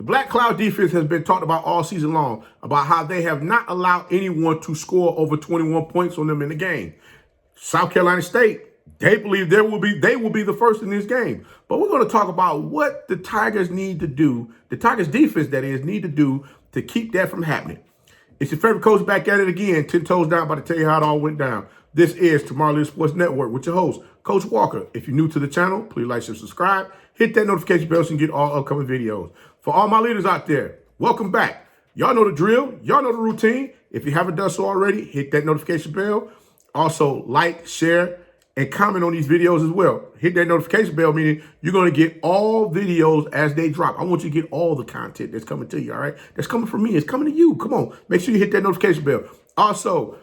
Black Cloud defense has been talked about all season long, about how they have not allowed anyone to score over 21 points on them in the game. South Carolina State, they believe they will be the first in this game. But we're going to talk about what the Tigers need to do, the Tigers defense, that is, need to do to keep that from happening. It's your favorite coach back at it again, 10 toes down, about to tell you how it all went down. This is Tomorrow Leader Sports Network with your host, Coach Walker. If you're new to the channel, please like, share, subscribe. Hit that notification bell so you can get all upcoming videos. For all my leaders out there, welcome back. Y'all know the drill. Y'all know the routine. If you haven't done so already, hit that notification bell. Also, like, share, and comment on these videos as well. Hit that notification bell, meaning you're going to get all videos as they drop. I want you to get all the content that's coming to you, all right? That's coming from me. It's coming to you. Come on. Make sure you hit that notification bell. Also,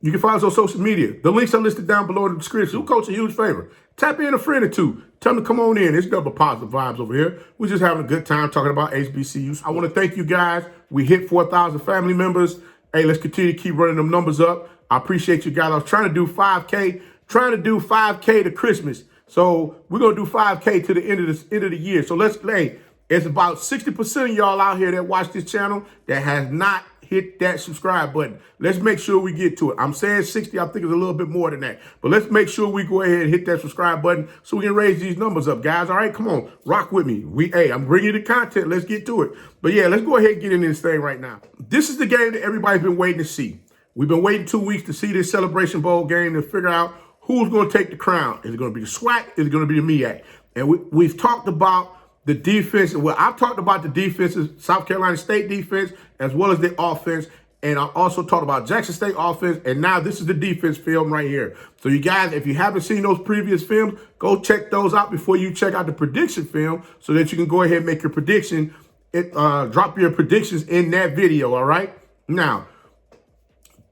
you can find us on social media. The links are listed down below in the description. Do Coach a huge favor. Tap in a friend or two. Tell them to come on in. It's double positive vibes over here. We're just having a good time talking about HBCUs. I want to thank you guys. We hit 4,000 family members. Hey, let's continue to keep running them numbers up. I appreciate you guys. I was trying to do 5K. Trying to do 5K to Christmas. So we're going to do 5K to the end of the year. So it's about 60% of y'all out here that watch this channel that has not hit that subscribe button. Let's make sure we get to it. I'm saying 60. I think it's a little bit more than that. But let's make sure we go ahead and hit that subscribe button so we can raise these numbers up, guys. All right, come on. Rock with me. I'm bringing you the content. Let's get to it. But yeah, let's go ahead and get into this thing right now. This is the game that everybody's been waiting to see. We've been waiting 2 weeks to see this Celebration Bowl game to figure out who's going to take the crown. Is it going to be the SWAC? Is it going to be the MEAC? And we've talked about the defense. Well, I've talked about the defenses, South Carolina State defense, as well as the offense. And I also talked about Jackson State offense. And now this is the defense film right here. So you guys, if you haven't seen those previous films, go check those out before you check out the prediction film so that you can go ahead and make your prediction. Drop your predictions in that video, all right? Now,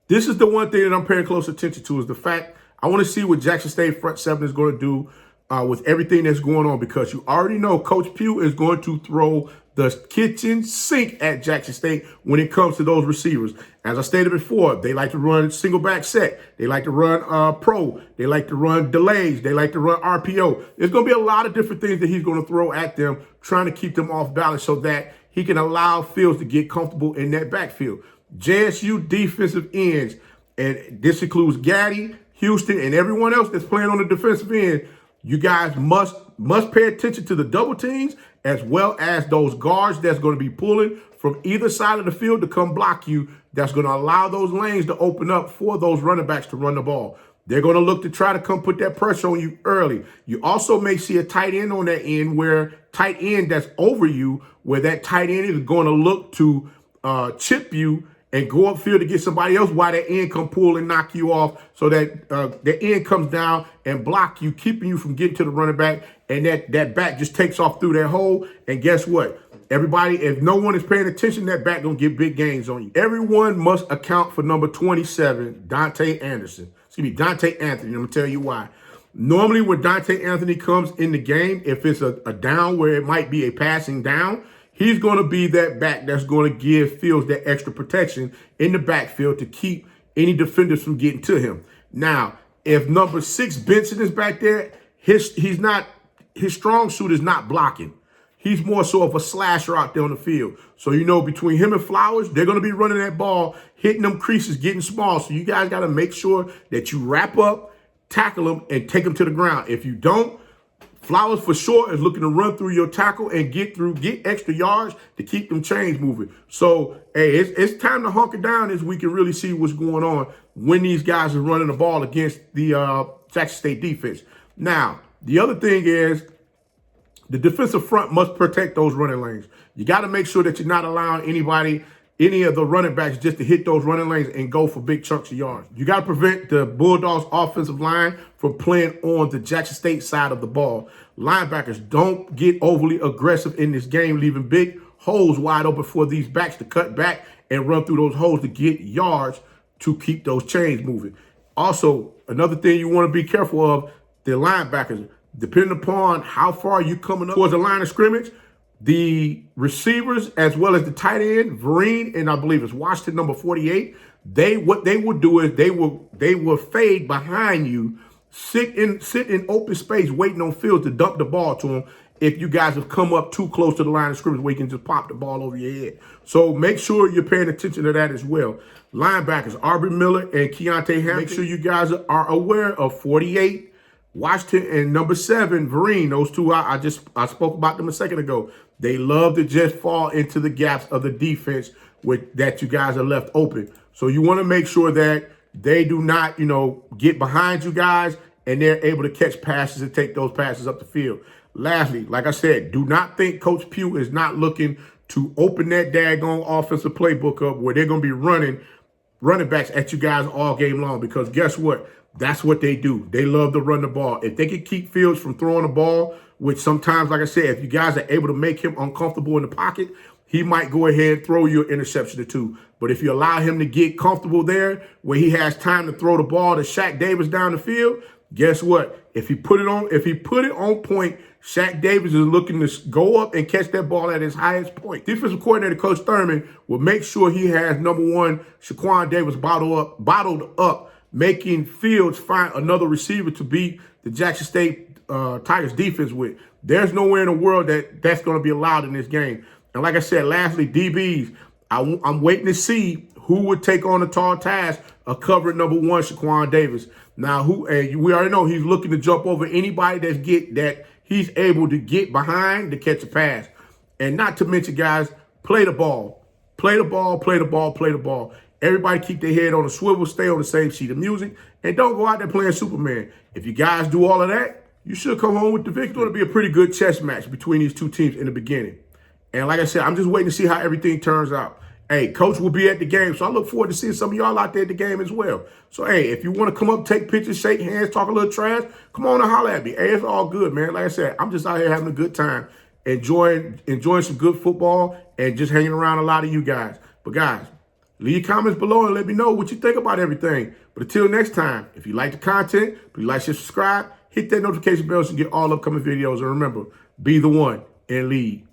this is the one thing that I'm paying close attention to, is the fact I want to see what Jackson State front seven is going to do with everything that's going on, because you already know Coach Pugh is going to throw the kitchen sink at Jackson State when it comes to those receivers. As I stated before, they like to run single back set. They like to run pro. They like to run delays. They like to run RPO. There's going to be a lot of different things that he's going to throw at them, trying to keep them off balance so that he can allow Fields to get comfortable in that backfield. JSU defensive ends, and this includes Gaddy, Houston, and everyone else that's playing on the defensive end, you guys must pay attention to the double teams as well as those guards that's going to be pulling from either side of the field to come block you. That's going to allow those lanes to open up for those running backs to run the ball. They're going to look to try to come put that pressure on you early. You also may see a tight end on that end, where tight end that's over you, where that tight end is going to look to chip you and go upfield to get somebody else while that end come pull and knock you off, so that the end comes down and block you, keeping you from getting to the running back, and that back just takes off through that hole. And guess what? Everybody, if no one is paying attention, that back going to get big gains on you. Everyone must account for number 27, Dante Anthony. I'm going to tell you why. Normally when Dante Anthony comes in the game, if it's a down where it might be a passing down, he's going to be that back that's going to give Fields that extra protection in the backfield to keep any defenders from getting to him. Now, if number 6 Benson is back there, his strong suit is not blocking. He's more so of a slasher out there on the field. So, between him and Flowers, they're going to be running that ball, hitting them creases, getting small. So you guys got to make sure that you wrap up, tackle them, and take them to the ground. If you don't, Flowers for sure is looking to run through your tackle and get extra yards to keep them chains moving. So, hey, it's time to hunker down as we can really see what's going on when these guys are running the ball against the Jackson State defense. Now, the other thing is the defensive front must protect those running lanes. You got to make sure that you're not allowing any of the running backs just to hit those running lanes and go for big chunks of yards. You got to prevent the Bulldogs offensive line from playing on the Jackson State side of the ball. Linebackers, don't get overly aggressive in this game, leaving big holes wide open for these backs to cut back and run through those holes to get yards to keep those chains moving. Also, another thing you want to be careful of, the linebackers, depending upon how far you're coming up towards the line of scrimmage, the receivers, as well as the tight end, Vereen, and I believe it's Washington, number 48, what they would do is they will fade behind you, sit in open space, waiting on Fields to dump the ball to him. if you guys have come up too close to the line of scrimmage where you can just pop the ball over your head. So make sure you're paying attention to that as well. Linebackers, Aubrey Miller and Keontae Hampton. Make sure you guys are aware of 48, Washington, and number 7, Vereen. Those two, I spoke about them a second ago. They love to just fall into the gaps of the defense that you guys are left open. So you want to make sure that they do not, get behind you guys and they're able to catch passes and take those passes up the field. Lastly, like I said, do not think Coach Pugh is not looking to open that daggone offensive playbook up where they're going to be running backs at you guys all game long, because guess what? That's what they do. They love to run the ball. If they can keep Fields from throwing the ball, which sometimes, like I said, if you guys are able to make him uncomfortable in the pocket, he might go ahead and throw you an interception or two. But if you allow him to get comfortable there where he has time to throw the ball to Shaq Davis down the field, guess what? If he put it on point, Shaq Davis is looking to go up and catch that ball at his highest point. Defensive coordinator Coach Thurman will make sure he has number 1 Shaquan Davis bottled up, making Fields find another receiver to beat the Jackson State Tigers defense with. There's nowhere in the world that's going to be allowed in this game. And like I said, lastly, DBs, I'm waiting to see who would take on the tall task of covering number 1 Shaquan Davis. Now, we already know he's looking to jump over anybody that he's able to get behind to catch a pass. And not to mention, guys, play the ball. Play the ball, play the ball, play the ball. Everybody keep their head on a swivel, stay on the same sheet of music, and don't go out there playing Superman. If you guys do all of that, you should come home with the victory. It's going to be a pretty good chess match between these two teams in the beginning. And like I said, I'm just waiting to see how everything turns out. Hey, Coach will be at the game, so I look forward to seeing some of y'all out there at the game as well. So, hey, if you want to come up, take pictures, shake hands, talk a little trash, come on and holler at me. Hey, it's all good, man. Like I said, I'm just out here having a good time, enjoying some good football and just hanging around a lot of you guys. But, guys, leave your comments below and let me know what you think about everything. But until next time, if you like the content, please like, share, subscribe, hit that notification bell so you get all upcoming videos. And remember, be the one and lead.